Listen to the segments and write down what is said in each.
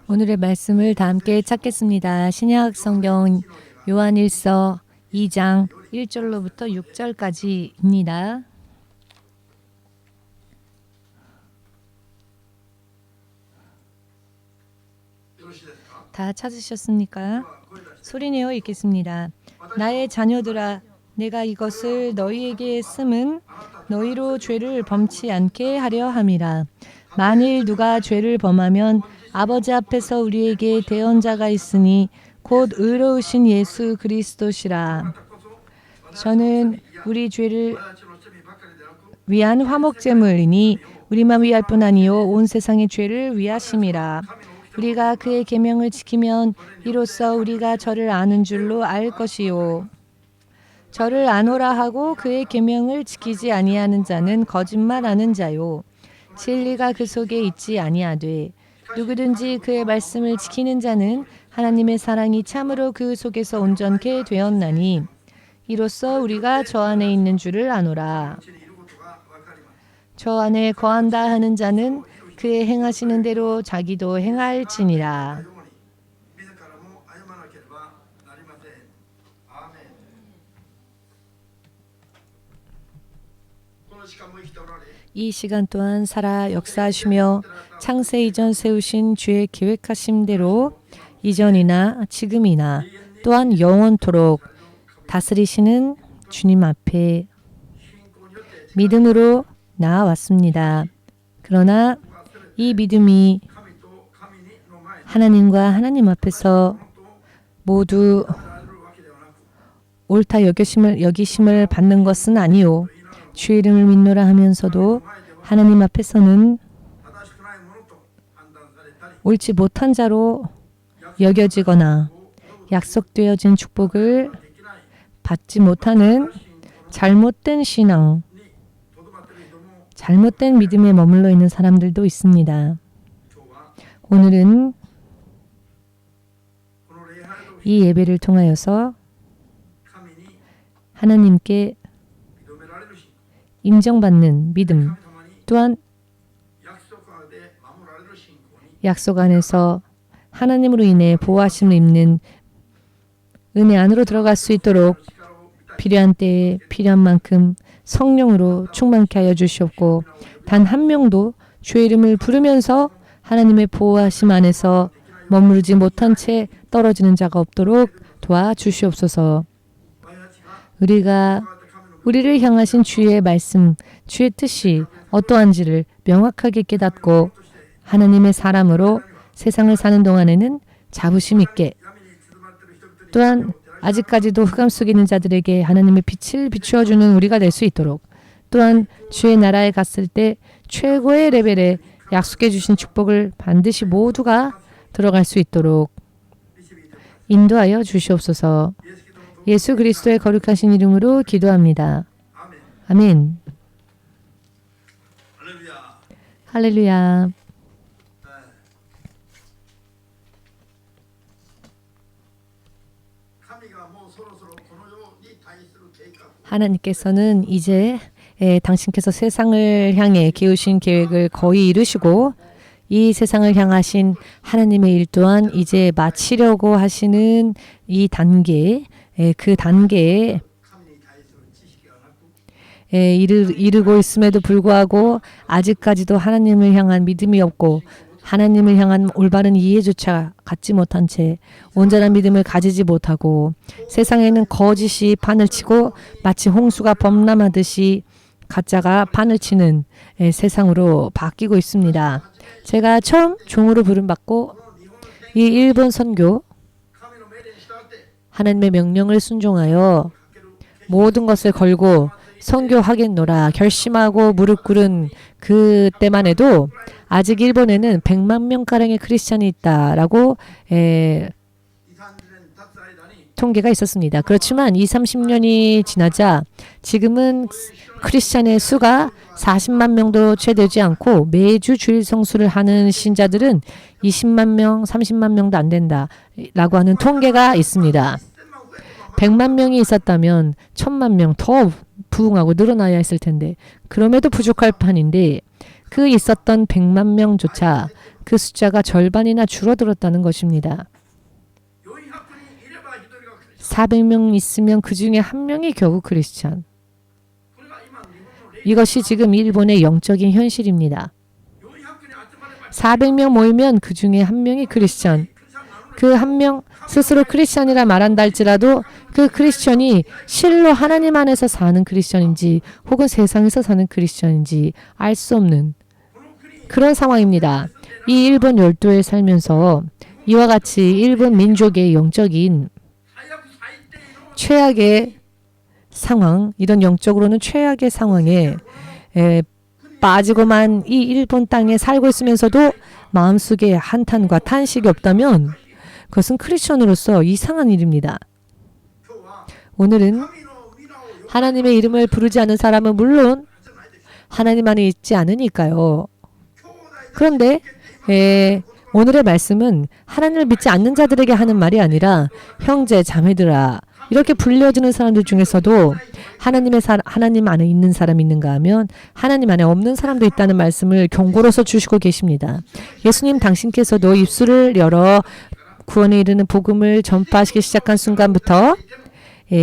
오늘의 말씀을 다 함께 찾겠습니다. 신약 성경 요한일서 2장 1절로부터 6절까지입니다. 다 찾으셨습니까? 소리내어 읽겠습니다. 나의 자녀들아, 내가 이것을 너희에게 쓰면 너희로 죄를 범치 않게 하려 함이라. 만일 누가 죄를 범하면 아버지 앞에서 우리에게 대언자가 있으니 곧 의로우신 예수 그리스도시라. 저는 우리 죄를 위한 화목제물이니 우리만 위할 뿐 아니요 온 세상의 죄를 위하심이라. 우리가 그의 계명을 지키면 이로써 우리가 저를 아는 줄로 알 것이요. 저를 아노라 하고 그의 계명을 지키지 아니하는 자는 거짓말하는 자요. 진리가 그 속에 있지 아니하되 누구든지 그의 말씀을 지키는 자는 하나님의 사랑이 참으로 그 속에서 온전케 되었나니 이로써 우리가 저 안에 있는 줄을 아노라. 저 안에 거한다 하는 자는 그의 행하시는 대로 자기도 행할지니라. 이 시간 또한 살아 역사하시며 창세 이전 세우신 주의 계획하신 대로 이전이나 지금이나 또한 영원토록 다스리시는 주님 앞에 믿음으로 나아왔습니다. 그러나 이 믿음이 하나님과 하나님 앞에서 모두 옳다 여기심을 받는 것은 아니요. 주의 이름을 믿노라 하면서도 하나님 앞에서는 옳지 못한 자로 여겨지거나 약속되어진 축복을 받지 못하는 잘못된 신앙, 잘못된 믿음에 머물러 있는 사람들도 있습니다. 오늘은 이 예배를 통하여서 하나님께 인정받는 믿음, 또한 약속 안에서 하나님으로 인해 보호하심을 입는 은혜 안으로 들어갈 수 있도록 필요한 때에 필요한 만큼 성령으로 충만케 하여 주시옵고 단 한 명도 주의 이름을 부르면서 하나님의 보호하심 안에서 머무르지 못한 채 떨어지는 자가 없도록 도와주시옵소서. 우리가 우리를 향하신 주의 말씀, 주의 뜻이 어떠한지를 명확하게 깨닫고 하나님의 사람으로 세상을 사는 동안에는 자부심 있게 또한 아직까지도 흑암 속에 있는 자들에게 하나님의 빛을 비추어주는 우리가 될 수 있도록 또한 주의 나라에 갔을 때 최고의 레벨에 약속해 주신 축복을 반드시 모두가 들어갈 수 있도록 인도하여 주시옵소서. 예수 그리스도의 거룩하신 이름으로 기도합니다. 아멘. 할렐루야. 하나님께서는 이제 당신께서 세상을 향해 기우신 계획을 거의 이루시고 이 세상을 향하신 하나님의 일 또한 이제 마치려고 하시는 이 단계, 그 단계에 이르고 있음에도 불구하고 아직까지도 하나님을 향한 믿음이 없고 하나님을 향한 올바른 이해조차 갖지 못한 채 온전한 믿음을 가지지 못하고 세상에는 거짓이 판을 치고 마치 홍수가 범람하듯이 가짜가 판을 치는 세상으로 바뀌고 있습니다. 제가 처음 종으로 부름받고 이 일본 선교 하나님의 명령을 순종하여 모든 것을 걸고 선교하겠노라 결심하고 무릎 꿇은 그때만 해도 아직 일본에는 100만 명가량의 크리스찬이 있다라고 통계가 있었습니다. 그렇지만 20-30년이 지나자 지금은 크리스찬의 수가 40만 명도 채 되지 않고 매주 주일 성수를 하는 신자들은 20만 명, 30만 명도 안 된다라고 하는 통계가 있습니다. 100만 명이 있었다면 1000만 명 더 부흥하고 늘어나야 했을 텐데 그럼에도 부족할 판인데 그 있었던 100만 명조차 그 숫자가 절반이나 줄어들었다는 것입니다. 400명 있으면 그 중에 한 명이 겨우 크리스찬. 이것이 지금 일본의 영적인 현실입니다. 400명 모이면 그 중에 한 명이 크리스찬. 그 한 명 스스로 크리스찬이라 말한다 할지라도 그 크리스찬이 실로 하나님 안에서 사는 크리스찬인지 혹은 세상에서 사는 크리스찬인지 알 수 없는 그런 상황입니다. 이 일본 열도에 살면서 이와 같이 일본 민족의 영적인 최악의 상황, 이런 영적으로는 최악의 상황에 빠지고만 이 일본 땅에 살고 있으면서도 마음속에 한탄과 탄식이 없다면 그것은 크리스천으로서 이상한 일입니다. 오늘은 하나님의 이름을 부르지 않는 사람은 물론 하나님 안에 있지 않으니까요. 그런데 오늘의 말씀은 하나님을 믿지 않는 자들에게 하는 말이 아니라 형제, 자매들아 이렇게 불려지는 사람들 중에서도 하나님 안에 있는 사람이 있는가 하면 하나님 안에 없는 사람도 있다는 말씀을 경고로서 주시고 계십니다. 예수님 당신께서도 입술을 열어 구원에 이르는 복음을 전파하시기 시작한 순간부터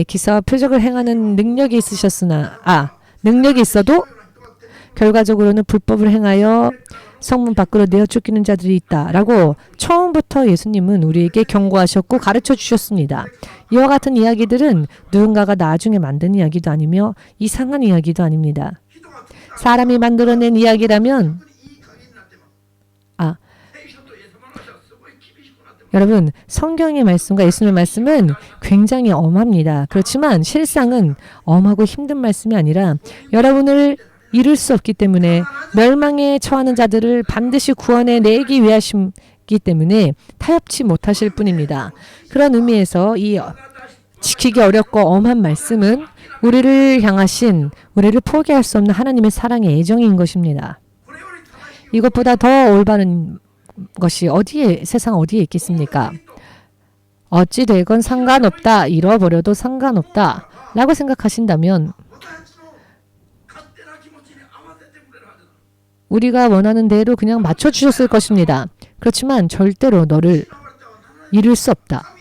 기사와 표적을 행하는 능력이 능력이 있어도 결과적으로는 불법을 행하여 성문 밖으로 내어 쫓기는 자들이 있다라고 처음부터 예수님은 우리에게 경고하셨고 가르쳐 주셨습니다. 이와 같은 이야기들은 누군가가 나중에 만든 이야기도 아니며 이상한 이야기도 아닙니다. 사람이 만들어낸 이야기라면 여러분, 성경의 말씀과 예수님의 말씀은 굉장히 엄합니다. 그렇지만 실상은 엄하고 힘든 말씀이 아니라 여러분을 이룰 수 없기 때문에 멸망에 처하는 자들을 반드시 구원해 내기 위하시기 때문에 타협치 못하실 뿐입니다. 그런 의미에서 이 지키기 어렵고 엄한 말씀은 우리를 향하신, 우리를 포기할 수 없는 하나님의 사랑의 애정인 것입니다. 이것보다 더 올바른 것이 세상 어디에 있겠습니까? 어찌 되건 상관없다, 잃어버려도 상관없다 라고 생각하신다면 우리가 원하는 대로 그냥 맞춰주셨을 것입니다. 그렇지만 절대로 너를 잃을 수 없다.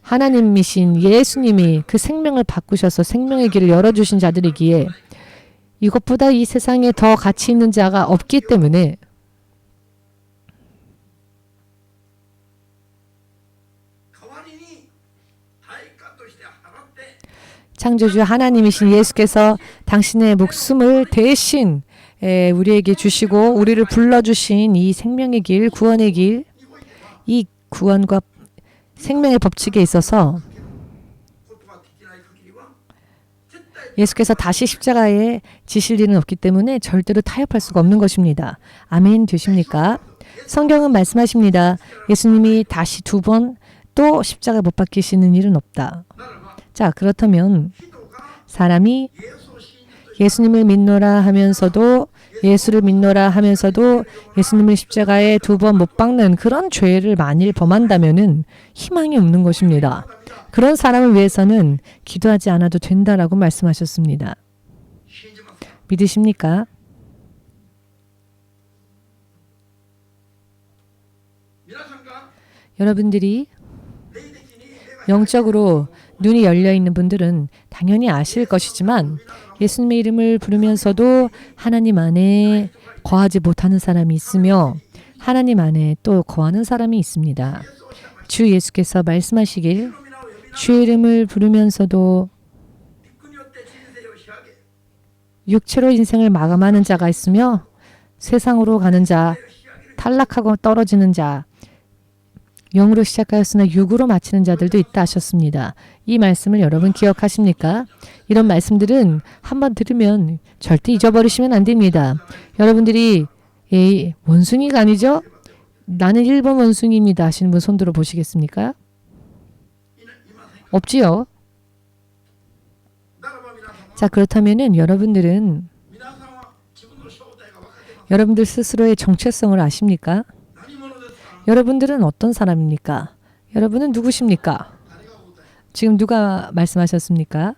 하나님이신 예수님이 그 생명을 바꾸셔서 생명의 길을 열어주신 자들이기에 이것보다 이 세상에 더 가치 있는 자가 없기 때문에 창조주 하나님이신 예수께서 당신의 목숨을 대신 우리에게 주시고 우리를 불러주신 이 생명의 길, 구원의 길, 이 구원과 생명의 법칙에 있어서 예수께서 다시 십자가에 지실 일은 없기 때문에 절대로 타협할 수가 없는 것입니다. 아멘 되십니까? 성경은 말씀하십니다. 예수님이 다시 2번 또 십자가에 못 박히시는 일은 없다. 자, 그렇다면 사람이 예수님을 믿노라 하면서도 예수를 믿노라 하면서도 예수님을 십자가에 2번 못 박는 그런 죄를 만일 범한다면은 희망이 없는 것입니다. 그런 사람을 위해서는 기도하지 않아도 된다라고 말씀하셨습니다. 믿으십니까? 여러분들이 영적으로 눈이 열려있는 분들은 당연히 아실 것이지만 예수님의 이름을 부르면서도 하나님 안에 거하지 못하는 사람이 있으며 하나님 안에 또 거하는 사람이 있습니다. 주 예수께서 말씀하시길 주의 이름을 부르면서도 육체로 인생을 마감하는 자가 있으며 세상으로 가는 자, 탈락하고 떨어지는 자, 영으로 시작하였으나 육으로 마치는 자들도 있다 하셨습니다. 이 말씀을 여러분 기억하십니까? 이런 말씀들은 한번 들으면 절대 잊어버리시면 안 됩니다. 여러분들이 원숭이가 아니죠? 나는 일본 원숭이입니다 하시는 분 손들어 보시겠습니까? 없지요? 자, 그렇다면은 여러분들 스스로의 정체성을 아십니까? 여러분들은 어떤 사람입니까? 여러분은 누구십니까? 지금 누가 말씀하셨습니까?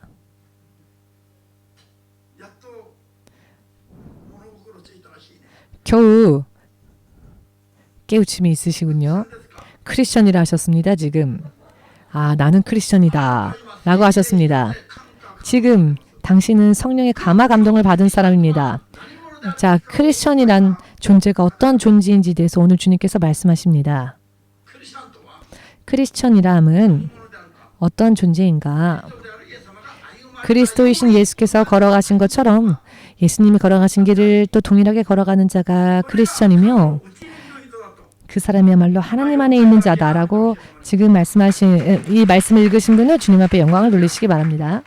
겨우 깨우침이 있으시군요. 크리스천이라 하셨습니다. 지금. 아, 나는 크리스천이다 라고 하셨습니다. 지금 당신은 성령의 감화 감동을 받은 사람입니다. 자, 크리스천이란 존재가 어떤 존재인지에 대해서 오늘 주님께서 말씀하십니다. 크리스천이람은 어떤 존재인가? 그리스도이신 예수께서 걸어가신 것처럼 예수님이 걸어가신 길을 또 동일하게 걸어가는 자가 크리스천이며 그 사람이야말로 하나님 안에 있는 자다라고 지금 말씀하신 이 말씀을 읽으신 분은 주님 앞에 영광을 돌리시기 바랍니다.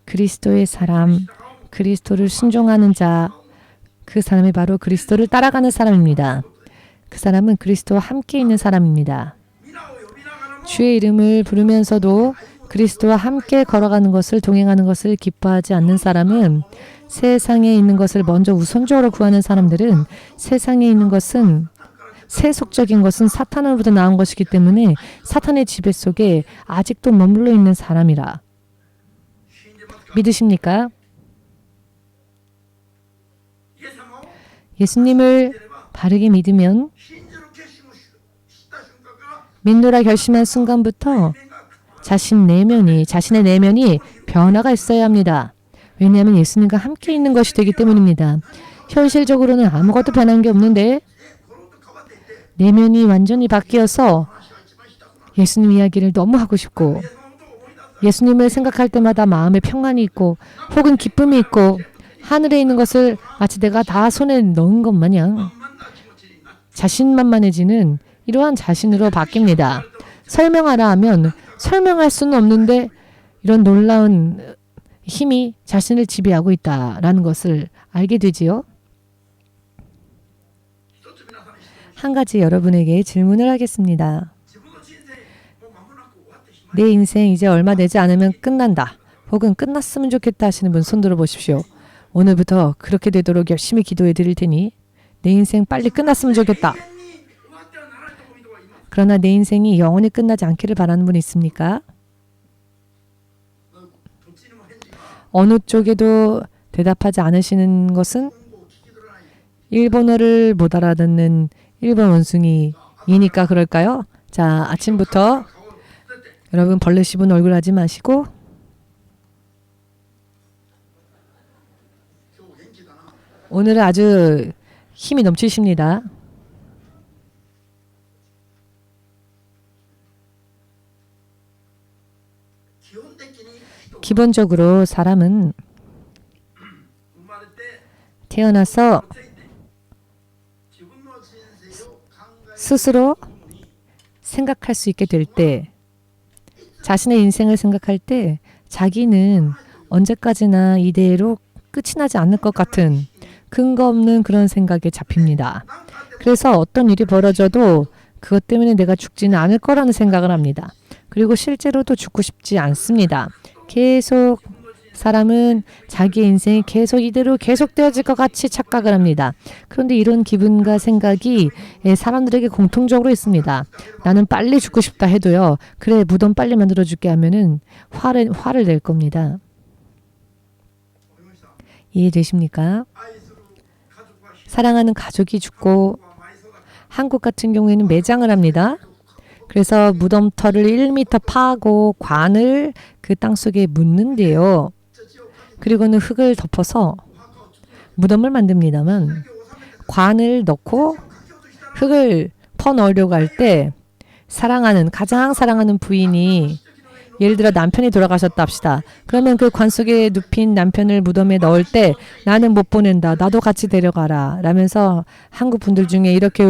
그리스도의 사람, 그리스도를 순종하는 자, 그 사람이 바로 그리스도를 따라가는 사람입니다. 그 사람은 그리스도와 함께 있는 사람입니다. 주의 이름을 부르면서도 그리스도와 함께 걸어가는 것을, 동행하는 것을 기뻐하지 않는 사람은, 세상에 있는 것을 먼저 우선적으로 구하는 사람들은, 세상에 있는 것은, 세속적인 것은 사탄으로부터 나온 것이기 때문에 사탄의 지배 속에 아직도 머물러 있는 사람이라. 믿으십니까? 예수님을 바르게 믿으면, 믿노라 결심한 순간부터 자신의 내면이 변화가 있어야 합니다. 왜냐하면 예수님과 함께 있는 것이 되기 때문입니다. 현실적으로는 아무것도 변한 게 없는데 내면이 완전히 바뀌어서 예수님 이야기를 너무 하고 싶고, 예수님을 생각할 때마다 마음에 평안이 있고 혹은 기쁨이 있고, 하늘에 있는 것을 마치 내가 다 손에 넣은 것 마냥 자신만만해지는 이러한 자신으로 바뀝니다. 설명하라 하면 설명할 수는 없는데 이런 놀라운 힘이 자신을 지배하고 있다라는 것을 알게 되지요. 한 가지 여러분에게 질문을 하겠습니다. 내 인생 이제 얼마 되지 않으면 끝난다. 혹은 끝났으면 좋겠다 하시는 분 손 들어 보십시오. 오늘부터 그렇게 되도록 열심히 기도해 드릴 테니 내 인생 빨리 끝났으면 좋겠다. 그러나 내 인생이 영원히 끝나지 않기를 바라는 분 있습니까? 어느 쪽에도 대답하지 않으시는 것은 일본어를 못 알아듣는 일본 원숭이이니까 그럴까요? 자, 아침부터 여러분 벌레 씹은 얼굴 하지 마시고 오늘은 아주 힘이 넘치십니다. 기본적으로 사람은 태어나서 스스로 생각할 수 있게 될 때, 자신의 인생을 생각할 때 자기는 언제까지나 이대로 끝이 나지 않을 것 같은 근거 없는 그런 생각에 잡힙니다. 그래서 어떤 일이 벌어져도 그것 때문에 내가 죽지는 않을 거라는 생각을 합니다. 그리고 실제로도 죽고 싶지 않습니다. 계속 사람은 자기의 인생이 계속 이대로 계속되어질 것 같이 착각을 합니다. 그런데 이런 기분과 생각이 사람들에게 공통적으로 있습니다. 나는 빨리 죽고 싶다 해도요. 그래, 무덤 빨리 만들어줄게 하면은 화를 낼 겁니다. 이해되십니까? 사랑하는 가족이 죽고 한국 같은 경우에는 매장을 합니다. 그래서 무덤터를 1m 파고 관을 그 땅속에 묻는데요. 그리고는 흙을 덮어서 무덤을 만듭니다만 관을 넣고 흙을 퍼넣으려고 할 때 가장 사랑하는 부인이 예를 들어 남편이 돌아가셨다 합시다. 그러면 그 관 속에 눕힌 남편을 무덤에 넣을 때 나는 못 보낸다. 나도 같이 데려가라. 라면서 한국 분들 중에 이렇게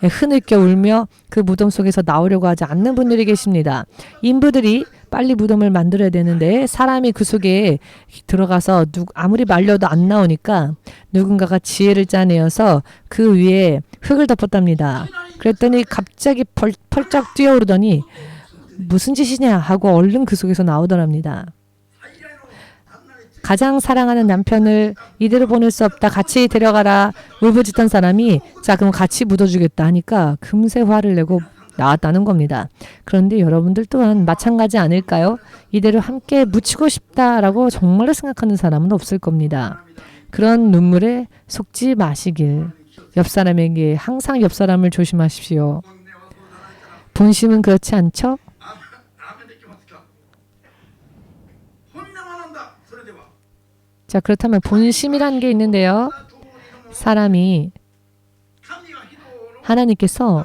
흐느껴 울며 그 무덤 속에서 나오려고 하지 않는 분들이 계십니다. 인부들이 빨리 무덤을 만들어야 되는데 사람이 그 속에 들어가서 아무리 말려도 안 나오니까 누군가가 지혜를 짜내어서 그 위에 흙을 덮었답니다. 그랬더니 갑자기 펄쩍 뛰어오르더니 무슨 짓이냐 하고 얼른 그 속에서 나오더랍니다. 가장 사랑하는 남편을 이대로 보낼 수 없다. 같이 데려가라. 울부짖던 사람이 자 그럼 같이 묻어주겠다 하니까 금세 화를 내고 나왔다는 겁니다. 그런데 여러분들 또한 마찬가지 아닐까요? 이대로 함께 묻히고 싶다라고 정말로 생각하는 사람은 없을 겁니다. 그런 눈물에 속지 마시길. 옆 사람에게 항상 옆 사람을 조심하십시오. 본심은 그렇지 않죠? 자, 그렇다면 본심이라는 게 있는데요. 사람이 하나님께서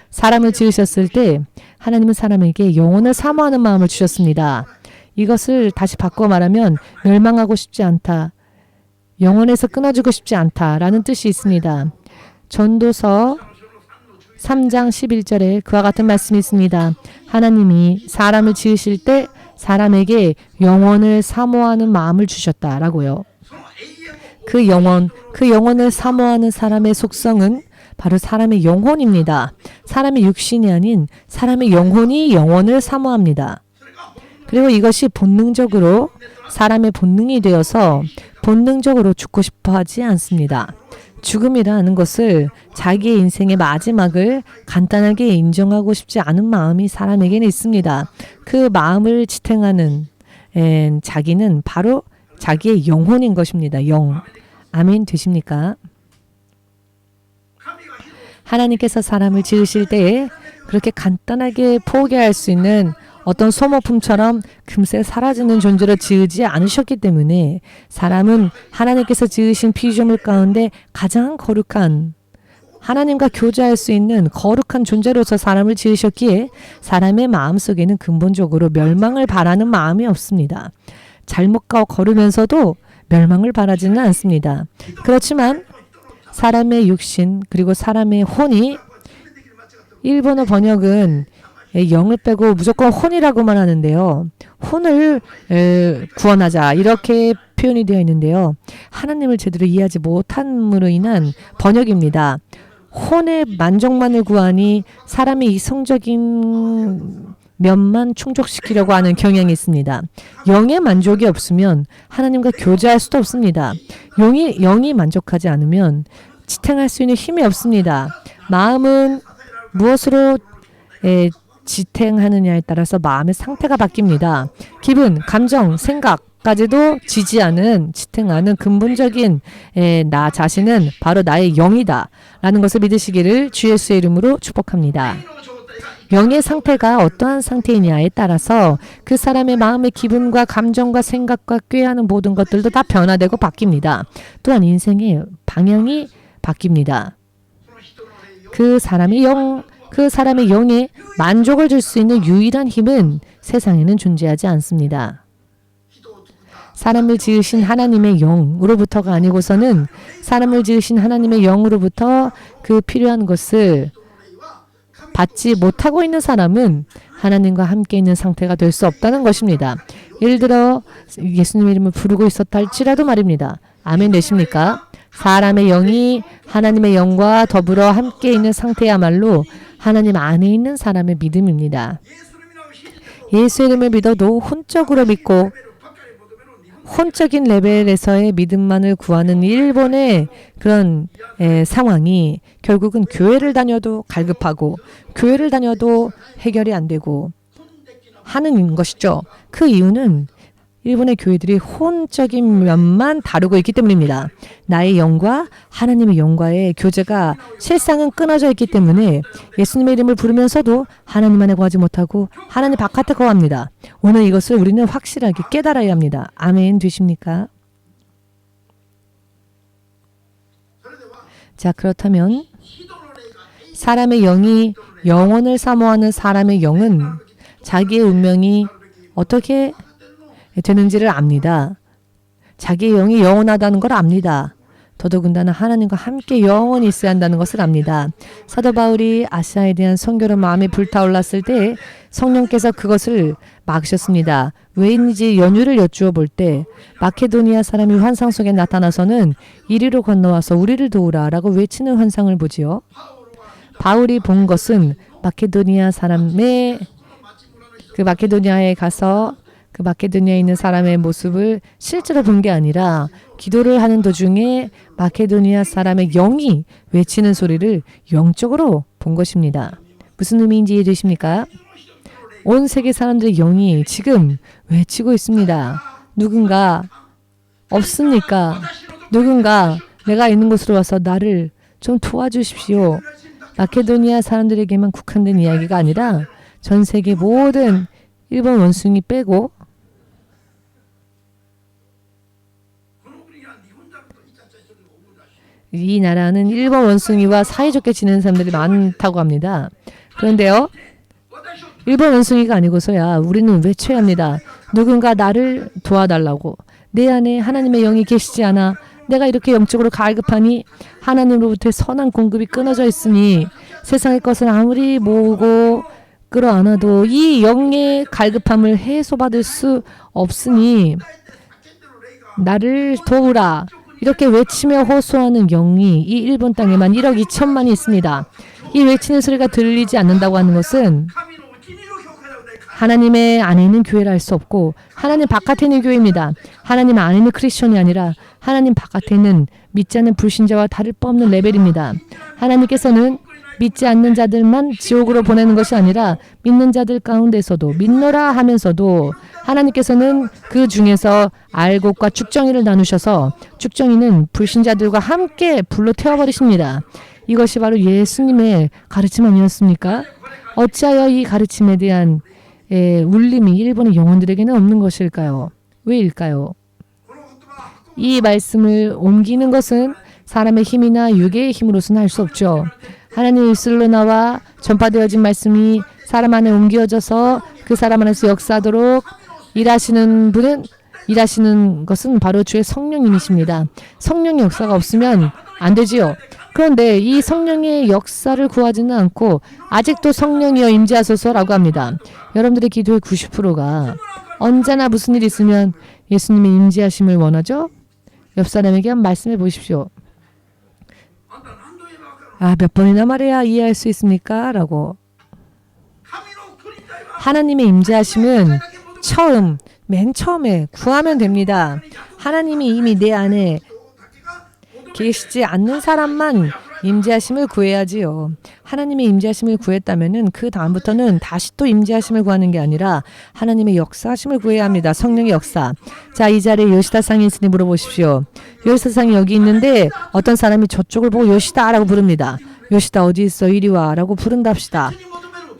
사람을 지으셨을 때 하나님은 사람에게 영혼을 사모하는 마음을 주셨습니다. 이것을 다시 바꿔 말하면 멸망하고 싶지 않다. 영혼에서 끊어지고 싶지 않다라는 뜻이 있습니다. 전도서 3장 11절에 그와 같은 말씀이 있습니다. 하나님이 사람을 지으실 때 사람에게 영혼을 사모하는 마음을 주셨다라고요. 그 영혼을 사모하는 사람의 속성은 바로 사람의 영혼입니다. 사람의 육신이 아닌 사람의 영혼이 영혼을 사모합니다. 그리고 이것이 본능적으로 사람의 본능이 되어서 본능적으로 죽고 싶어 하지 않습니다. 죽음이라는 것을 자기의 인생의 마지막을 간단하게 인정하고 싶지 않은 마음이 사람에게는 있습니다. 그 마음을 지탱하는 자기는 바로 자기의 영혼인 것입니다. 영. 아멘 되십니까? 하나님께서 사람을 지으실 때에 그렇게 간단하게 포기할 수 있는 어떤 소모품처럼 금세 사라지는 존재로 지으지 않으셨기 때문에 사람은 하나님께서 지으신 피조물 가운데 가장 거룩한 하나님과 교제할 수 있는 거룩한 존재로서 사람을 지으셨기에 사람의 마음속에는 근본적으로 멸망을 바라는 마음이 없습니다. 잘못 걸으면서도 멸망을 바라지는 않습니다. 그렇지만 사람의 육신 그리고 사람의 혼이 일본어 번역은 영을 빼고 무조건 혼이라고만 하는데요. 혼을 구원하자 이렇게 표현이 되어 있는데요. 하나님을 제대로 이해하지 못함으로 인한 번역입니다. 혼의 만족만을 구하니 사람의 이성적인 면만 충족시키려고 하는 경향이 있습니다. 영의 만족이 없으면 하나님과 교제할 수도 없습니다. 영이 만족하지 않으면 지탱할 수 있는 힘이 없습니다. 마음은 무엇으로 지탱하느냐에 따라서 마음의 상태가 바뀝니다. 기분, 감정, 생각까지도 지탱하는 근본적인 나 자신은 바로 나의 영이다 라는 것을 믿으시기를 주 예수의 이름으로 축복합니다. 영의 상태가 어떠한 상태이냐에 따라서 그 사람의 마음의 기분과 감정과 생각과 꾀하는 모든 것들도 다 변화되고 바뀝니다. 또한 인생의 방향이 바뀝니다. 그 사람의 영에 만족을 줄 수 있는 유일한 힘은 세상에는 존재하지 않습니다. 사람을 지으신 하나님의 영으로부터가 아니고서는 사람을 지으신 하나님의 영으로부터 그 필요한 것을 받지 못하고 있는 사람은 하나님과 함께 있는 상태가 될 수 없다는 것입니다. 예를 들어 예수님의 이름을 부르고 있었다 할지라도 말입니다. 아멘 되십니까? 사람의 영이 하나님의 영과 더불어 함께 있는 상태야말로 하나님 안에 있는 사람의 믿음입니다. 예수의 이름을 믿어도 혼적으로 믿고 혼적인 레벨에서의 믿음만을 구하는 일본의 그런 상황이 결국은 교회를 다녀도 갈급하고 교회를 다녀도 해결이 안 되고 하는 것이죠. 그 이유는 일본의 교회들이 혼적인 면만 다루고 있기 때문입니다. 나의 영과 하나님의 영과의 교제가 실상은 끊어져 있기 때문에 예수님의 이름을 부르면서도 하나님 안에 거하지 못하고 하나님 바깥에 거합니다. 오늘 이것을 우리는 확실하게 깨달아야 합니다. 아멘 되십니까? 자, 그렇다면 사람의 영이 영혼을 사모하는 사람의 영은 자기의 운명이 어떻게 되는지를 압니다. 자기의 영이 영원하다는 걸 압니다. 더더군다나 하나님과 함께 영원히 있어야 한다는 것을 압니다. 사도 바울이 아시아에 대한 선교로 마음이 불타올랐을 때 성령께서 그것을 막으셨습니다. 왜인지 연유를 여쭈어 볼 때 마케도니아 사람이 환상 속에 나타나서는 이리로 건너와서 우리를 도우라 라고 외치는 환상을 보지요. 바울이 본 것은 마케도니아 사람의 그 마케도니아에 가서 그 마케도니아에 있는 사람의 모습을 실제로 본 게 아니라 기도를 하는 도중에 마케도니아 사람의 영이 외치는 소리를 영적으로 본 것입니다. 무슨 의미인지 이해되십니까? 온 세계 사람들의 영이 지금 외치고 있습니다. 누군가 없습니까? 누군가 내가 있는 곳으로 와서 나를 좀 도와주십시오. 마케도니아 사람들에게만 국한된 이야기가 아니라 전 세계 모든 일본 원숭이 빼고 이 나라는 일본 원숭이와 사이좋게 지내는 사람들이 많다고 합니다. 그런데요, 일본 원숭이가 아니고서야 우리는 외쳐야 합니다. 누군가 나를 도와달라고. 내 안에 하나님의 영이 계시지 않아. 내가 이렇게 영적으로 갈급하니 하나님으로부터의 선한 공급이 끊어져 있으니 세상의 것을 아무리 모으고 끌어안아도 이 영의 갈급함을 해소받을 수 없으니 나를 도우라. 이렇게 외치며 호소하는 영이 이 일본 땅에만 1억 2천만이 있습니다. 이 외치는 소리가 들리지 않는다고 하는 것은 하나님의 안에 있는 교회를 할 수 없고 하나님 바깥에 있는 교회입니다. 하나님 안에 있는 크리스천이 아니라 하나님 바깥에 있는 믿지 않는 불신자와 다를 바 없는 레벨입니다. 하나님께서는 믿지 않는 자들만 지옥으로 보내는 것이 아니라 믿는 자들 가운데서도 믿노라 하면서도 하나님께서는 그 중에서 알곡과 죽정이를 나누셔서 죽정이는 불신자들과 함께 불로 태워버리십니다. 이것이 바로 예수님의 가르침 아니었습니까? 어찌하여 이 가르침에 대한 울림이 일본의 영혼들에게는 없는 것일까요? 왜일까요? 이 말씀을 옮기는 것은 사람의 힘이나 육의 힘으로서는 할 수 없죠. 하나님의 입술로 나와 전파되어진 말씀이 사람 안에 옮겨져서 그 사람 안에서 역사하도록 일하시는 것은 바로 주의 성령님이십니다. 성령의 역사가 없으면 안 되지요. 그런데 이 성령의 역사를 구하지는 않고 아직도 성령이여 임재하소서라고 합니다. 여러분들의 기도의 90%가 언제나 무슨 일이 있으면 예수님의 임재하심을 원하죠? 옆 사람에게 한번 말씀해 보십시오. 몇 번이나 말해야 이해할 수 있습니까? 라고. 하나님의 임재하심은 맨 처음에 구하면 됩니다. 하나님이 이미 내 안에 계시지 않는 사람만 임재하심을 구해야지요. 하나님의 임재하심을 구했다면은 그 다음부터는 다시 또 임재하심을 구하는 게 아니라 하나님의 역사하심을 구해야 합니다. 성령의 역사. 자, 이 자리에 요시다상이 있으니 물어보십시오. 요시다상이 여기 있는데 어떤 사람이 저쪽을 보고 요시다라고 부릅니다. 요시다 어디 있어? 이리 와라고 부른답시다.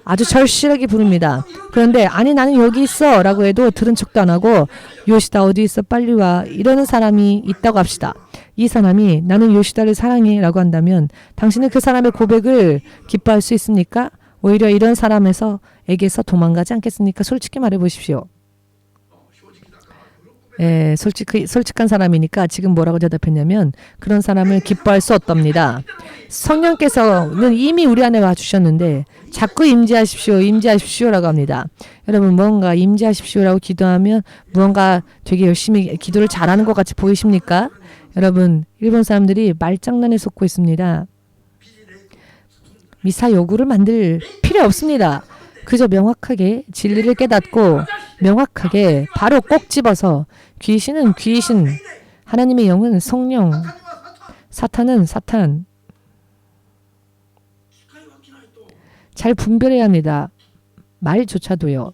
아주 절실하게 부릅니다. 그런데 아니 나는 여기 있어 라고 해도 들은 척도 안 하고 요시다 어디 있어? 빨리 와 이러는 사람이 있다고 합시다. 이 사람이 나는 요시다를 사랑해 라고 한다면 당신은 그 사람의 고백을 기뻐할 수 있습니까? 오히려 이런 사람에게서 도망가지 않겠습니까? 솔직히 말해보십시오. 솔직한 사람이니까 지금 뭐라고 대답했냐면 그런 사람을 기뻐할 수 없답니다. 성령께서는 이미 우리 안에 와주셨는데 자꾸 임재하십시오라고 합니다. 여러분 뭔가 임재하십시오라고 기도하면 무언가 되게 열심히 기도를 잘하는 것 같이 보이십니까? 여러분 일본 사람들이 말장난에 속고 있습니다. 미사 요구를 만들 필요 없습니다. 그저 명확하게 진리를 깨닫고 명확하게 바로 꼭 집어서 귀신은 귀신, 하나님의 영은 성령, 사탄은 사탄. 잘 분별해야 합니다. 말조차도요.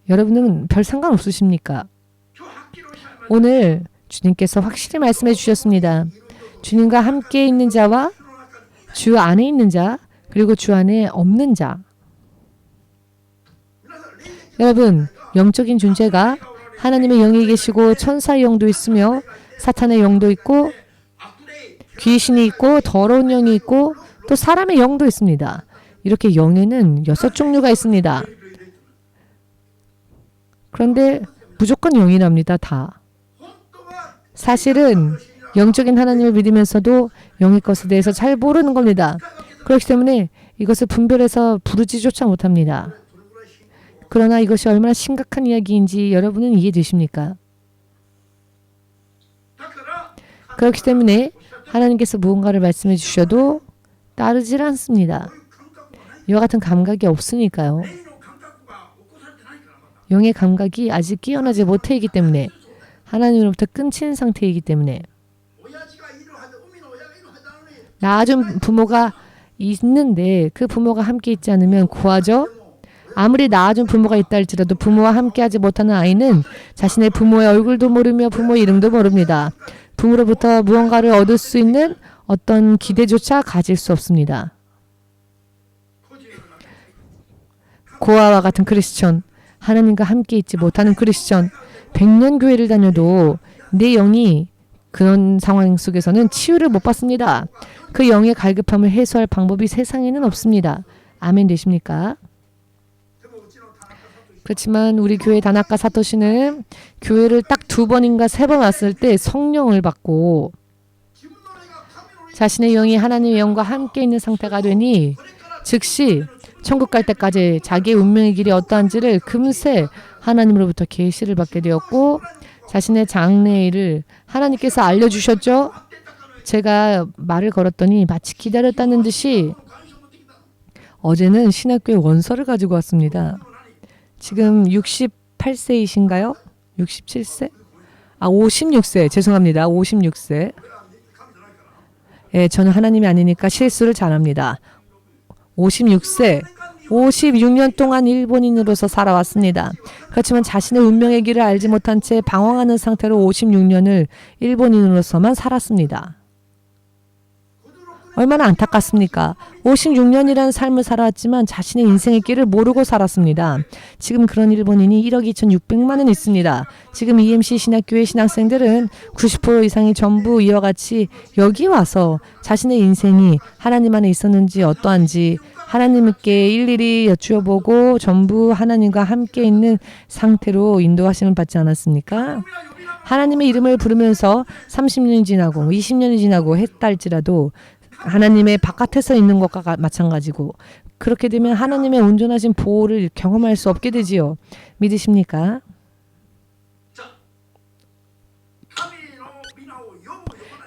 여러분은 별 상관 없으십니까? 오늘 주님께서 확실히 말씀해 주셨습니다. 주님과 함께 있는 자와 주 안에 있는 자 그리고 주 안에 없는 자. 여러분 영적인 존재가 하나님의 영이 계시고 천사의 영도 있으며 사탄의 영도 있고 귀신이 있고 더러운 영이 있고 또 사람의 영도 있습니다. 이렇게 영에는 6종류가 있습니다. 그런데 무조건 영이랍니다. 다. 사실은 영적인 하나님을 믿으면서도 영의 것에 대해서 잘 모르는 겁니다. 그렇기 때문에 이것을 분별해서 부르지조차 못합니다. 그러나 이것이 얼마나 심각한 이야기인지 여러분은 이해되십니까? 그렇기 때문에 하나님께서 무언가를 말씀해 주셔도 따르질 않습니다. 이와 같은 감각이 없으니까요. 영의 감각이 아직 깨어나지 못해있기 때문에 하나님으로부터 끊친 상태이기 때문에 낳아준 부모가 있는데 그 부모가 함께 있지 않으면 고하죠. 아무리 낳아준 부모가 있다 할지라도 부모와 함께하지 못하는 아이는 자신의 부모의 얼굴도 모르며 부모의 이름도 모릅니다. 부모로부터 무언가를 얻을 수 있는 어떤 기대조차 가질 수 없습니다. 고아와 같은 크리스천, 하나님과 함께 있지 못하는 크리스천, 100년 교회를 다녀도 내 영이 그런 상황 속에서는 치유를 못 받습니다. 그 영의 갈급함을 해소할 방법이 세상에는 없습니다. 아멘 되십니까? 그렇지만 우리 교회 다나카 사토시는 교회를 딱 2번인가 3번 왔을 때 성령을 받고 자신의 영이 하나님의 영과 함께 있는 상태가 되니 즉시 천국 갈 때까지 자기의 운명의 길이 어떠한지를 금세 하나님으로부터 계시를 받게 되었고 자신의 장래일을 하나님께서 알려주셨죠. 제가 말을 걸었더니 마치 기다렸다는 듯이 어제는 신학교에 원서를 가지고 왔습니다. 지금 68세이신가요? 67세? 56세. 죄송합니다. 56세. 예, 저는 하나님이 아니니까 실수를 잘합니다. 56세. 56년 동안 일본인으로서 살아왔습니다. 그렇지만 자신의 운명의 길을 알지 못한 채 방황하는 상태로 56년을 일본인으로서만 살았습니다. 얼마나 안타깝습니까? 56년이라는 삶을 살아왔지만 자신의 인생의 길을 모르고 살았습니다. 지금 그런 일본인이 1억 2,600만은 있습니다. 지금 EMC 신학교의 신학생들은 90% 이상이 전부 이와 같이 여기 와서 자신의 인생이 하나님 안에 있었는지 어떠한지 하나님께 일일이 여쭈어보고 전부 하나님과 함께 있는 상태로 인도하심을 받지 않았습니까? 하나님의 이름을 부르면서 30년이 지나고 20년이 지나고 했다 할지라도 하나님의 바깥에서 있는 것과 마찬가지고 그렇게 되면 하나님의 온전하신 보호를 경험할 수 없게 되지요. 믿으십니까?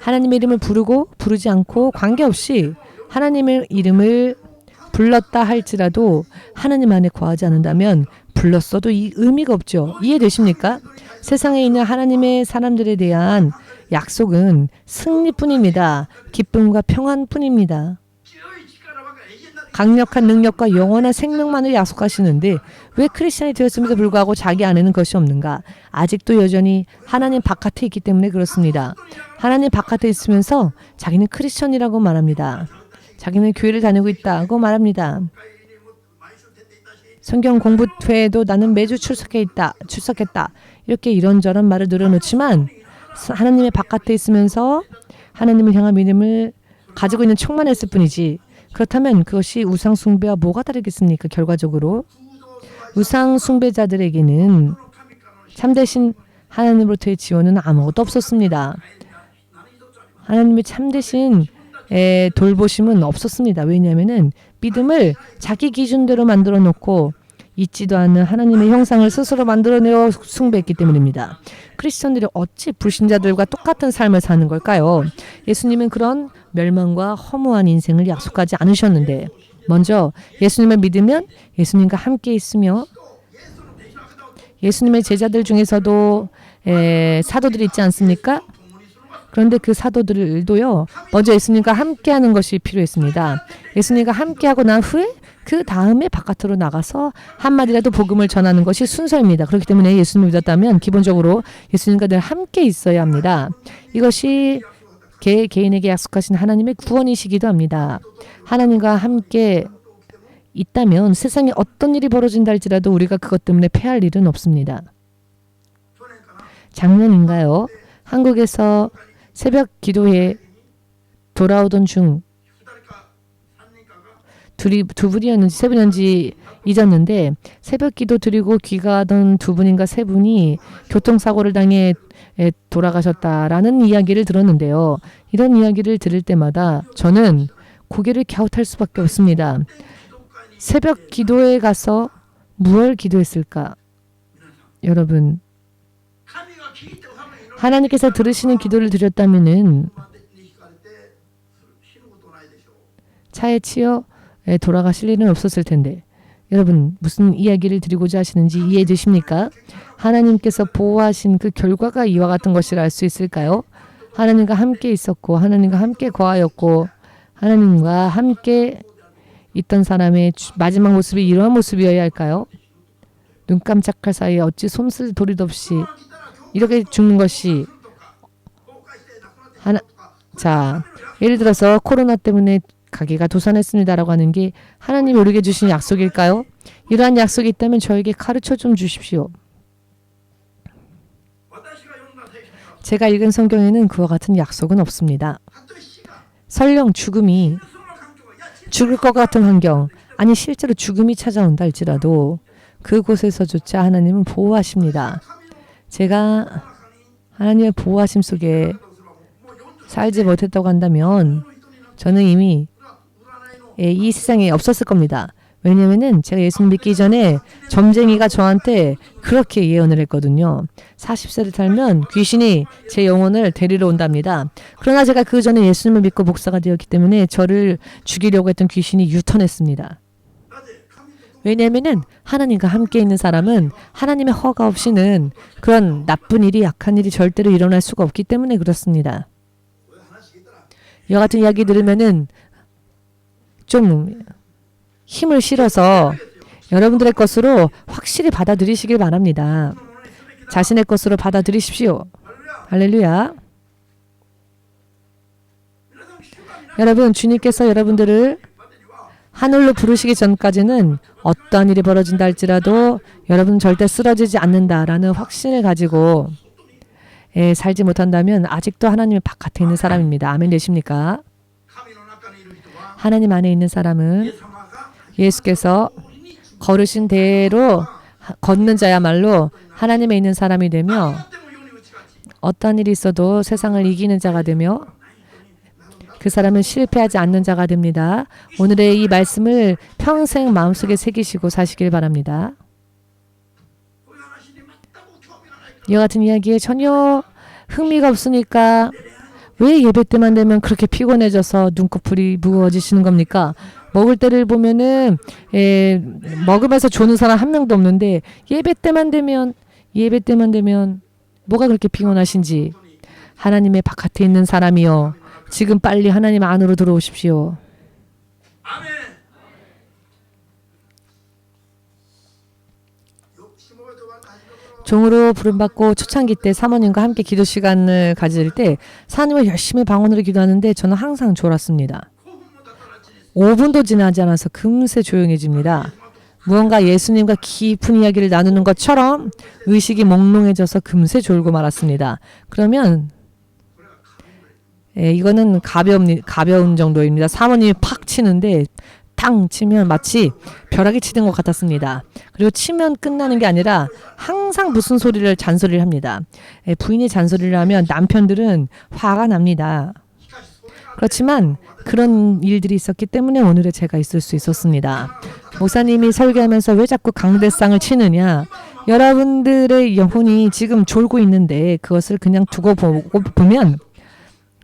하나님의 이름을 부르고 부르지 않고 관계없이 하나님의 이름을 불렀다 할지라도 하나님 안에 거하지 않는다면 불렀어도 이 의미가 없죠. 이해되십니까? 세상에 있는 하나님의 사람들에 대한 약속은 승리뿐입니다. 기쁨과 평안뿐입니다. 강력한 능력과 영원한 생명만을 약속하시는데 왜 크리스천이 되었음에도 불구하고 자기 안에는 것이 없는가? 아직도 여전히 하나님 바깥에 있기 때문에 그렇습니다. 하나님 바깥에 있으면서 자기는 크리스천이라고 말합니다. 자기는 교회를 다니고 있다고 말합니다. 성경 공부회에도 나는 매주 출석했다. 이렇게 이런저런 말을 늘어놓지만 하나님의 바깥에 있으면서 하나님을 향한 믿음을 가지고 있는 척만 했을 뿐이지 그렇다면 그것이 우상 숭배와 뭐가 다르겠습니까? 결과적으로 우상 숭배자들에게는 참되신 하나님으로부터의 지원은 아무것도 없었습니다. 하나님의 참되신 돌보심은 없었습니다. 왜냐하면 믿음을 자기 기준대로 만들어 놓고 있지도 않은 하나님의 형상을 스스로 만들어내어 숭배했기 때문입니다. 크리스천들이 어찌 불신자들과 똑같은 삶을 사는 걸까요? 예수님은 그런 멸망과 허무한 인생을 약속하지 않으셨는데 먼저 예수님을 믿으면 예수님과 함께 있으며 예수님의 제자들 중에서도 사도들이 있지 않습니까? 그런데 그 사도들도요. 먼저 예수님과 함께하는 것이 필요했습니다. 예수님과 함께하고 난 후에 그 다음에 바깥으로 나가서 한마디라도 복음을 전하는 것이 순서입니다. 그렇기 때문에 예수님을 믿었다면 기본적으로 예수님과 늘 함께 있어야 합니다. 이것이 개인에게 약속하신 하나님의 구원이시기도 합니다. 하나님과 함께 있다면 세상에 어떤 일이 벌어진다 할지라도 우리가 그것 때문에 패할 일은 없습니다. 작년인가요? 한국에서 새벽 기도에 돌아오던 중 두 분이었는지 세 분이었는지 잊었는데 새벽 기도 드리고 귀가하던 두 분인가 세 분이 교통사고를 당해 돌아가셨다라는 이야기를 들었는데요. 이런 이야기를 들을 때마다 저는 고개를 갸웃할 수밖에 없습니다. 새벽 기도에 가서 무엇을 기도했을까? 여러분, 하나님께서 들으시는 기도를 드렸다면은 차에 치여 돌아가실 일은 없었을 텐데 여러분 무슨 이야기를 드리고자 하시는지 이해되십니까? 하나님께서 보호하신 그 결과가 이와 같은 것이라 할 수 있을까요? 하나님과 함께 있었고 하나님과 함께 거하였고 하나님과 함께 있던 사람의 마지막 모습이 이러한 모습이어야 할까요? 눈 깜짝할 사이에 어찌 솜쓸 도리도 없이 이렇게 죽는 것이 자, 예를 들어서 코로나 때문에 가게가 도산했습니다라고 하는 게 하나님이 우리에게 주신 약속일까요? 이러한 약속이 있다면 저에게 가르쳐 좀 주십시오. 제가 읽은 성경에는 그와 같은 약속은 없습니다. 설령 죽음이 죽을 것 같은 환경, 아니 실제로 죽음이 찾아온다 할지라도 그곳에서조차 하나님은 보호하십니다. 제가 하나님의 보호하심 속에 살지 못했다고 한다면 저는 이미 이 세상에 없었을 겁니다. 왜냐하면 제가 예수님 믿기 전에 점쟁이가 저한테 그렇게 예언을 했거든요. 40세를 살면 귀신이 제 영혼을 데리러 온답니다. 그러나 제가 그 전에 예수님을 믿고 목사가 되었기 때문에 저를 죽이려고 했던 귀신이 유턴했습니다. 왜냐하면 하나님과 함께 있는 사람은 하나님의 허가 없이는 그런 나쁜 일이 악한 일이 절대로 일어날 수가 없기 때문에 그렇습니다. 이와 같은 이야기 들으면은 좀 힘을 실어서 여러분들의 것으로 확실히 받아들이시길 바랍니다. 자신의 것으로 받아들이십시오. 할렐루야. 여러분, 주님께서 여러분들을 하늘로 부르시기 전까지는 어떠한 일이 벌어진다 할지라도 여러분은 절대 쓰러지지 않는다라는 확신을 가지고 살지 못한다면 아직도 하나님의 바깥에 있는 사람입니다. 아멘 되십니까? 하나님 안에 있는 사람은 예수께서 걸으신 대로 걷는 자야말로 하나님에 있는 사람이 되며 어떤 일이 있어도 세상을 이기는 자가 되며 그 사람은 실패하지 않는 자가 됩니다. 오늘의 이 말씀을 평생 마음속에 새기시고 사시길 바랍니다. 이와 같은 이야기에 전혀 흥미가 없으니까 왜 예배 때만 되면 그렇게 피곤해져서 눈꺼풀이 무거워지시는 겁니까? 먹을 때를 보면은 먹으면서 조는 사람 한 명도 없는데 예배 때만 되면 뭐가 그렇게 피곤하신지. 하나님의 바깥에 있는 사람이요, 지금 빨리 하나님 안으로 들어오십시오. 종으로 부름받고 초창기 때 사모님과 함께 기도 시간을 가질 때 사모님을 열심히 방언으로 기도하는데 저는 항상 졸았습니다. 5분도 지나지 않아서 금세 조용해집니다. 무언가 예수님과 깊은 이야기를 나누는 것처럼 의식이 몽롱해져서 금세 졸고 말았습니다. 그러면 이거는 가벼운 정도입니다. 사모님이 팍 치는데 탕 치면 마치 벼락이 치는 것 같았습니다. 그리고 치면 끝나는 게 아니라 항상 무슨 잔소리를 합니다. 부인이 잔소리를 하면 남편들은 화가 납니다. 그렇지만 그런 일들이 있었기 때문에 오늘의 제가 있을 수 있었습니다. 목사님이 설교하면서 왜 자꾸 강대상을 치느냐. 여러분들의 영혼이 지금 졸고 있는데 그것을 그냥 두고 보면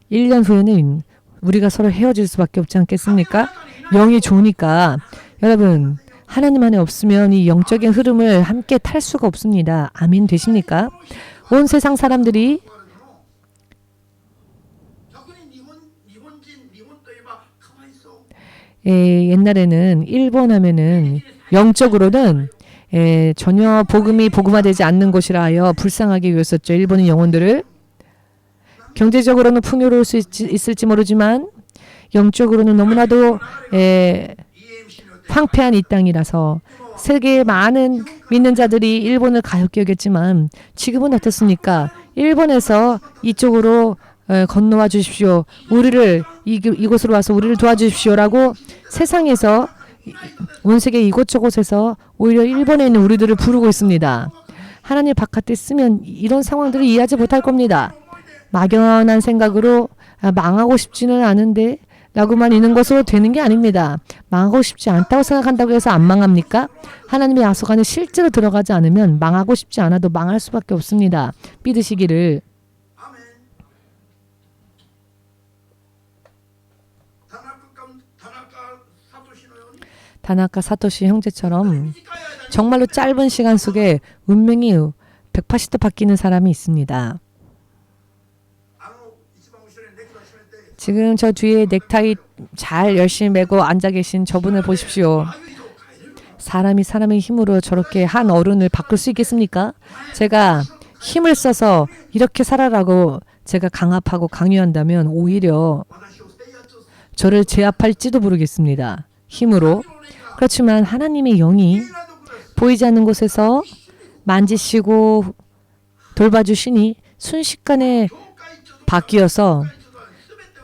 1년 후에는 우리가 서로 헤어질 수밖에 없지 않겠습니까? 영이 좋으니까. 여러분, 하나님 안에 없으면 이 영적인 흐름을 함께 탈 수가 없습니다. 아멘 되십니까? 온 세상 사람들이 옛날에는 일본 하면은 영적으로는 전혀 복음화되지 않는 곳이라 하여 불쌍하게 여겼었죠. 일본의 영혼들을. 경제적으로는 풍요로울 수 있을지 모르지만 영적으로는 너무나도 황폐한 이 땅이라서 세계의 많은 믿는 자들이 일본을 가엾게 여겼지만 지금은 어떻습니까? 일본에서 이쪽으로 건너와 주십시오. 우리를 이곳으로 와서 우리를 도와주십시오라고 세상에서 온 세계 이곳저곳에서 오히려 일본에 있는 우리들을 부르고 있습니다. 하나님 바깥에 있으면 이런 상황들을 이해하지 못할 겁니다. 막연한 생각으로 망하고 싶지는 않은데 라고만 있는 것으로 되는 게 아닙니다. 망하고 싶지 않다고 생각한다고 해서 안 망합니까? 하나님의 약속 안에 실제로 들어가지 않으면 망하고 싶지 않아도 망할 수밖에 없습니다. 믿으시기를. 다나카 사토시 형제처럼 정말로 짧은 시간 속에 운명이 180도 바뀌는 사람이 있습니다. 지금 저 뒤에 넥타이 잘 열심히 매고 앉아 계신 저분을 보십시오. 사람이 사람의 힘으로 저렇게 한 어른을 바꿀 수 있겠습니까? 제가 힘을 써서 이렇게 살아라고 제가 강압하고 강요한다면 오히려 저를 제압할지도 모르겠습니다. 힘으로. 그렇지만 하나님의 영이 보이지 않는 곳에서 만지시고 돌봐주시니 순식간에 바뀌어서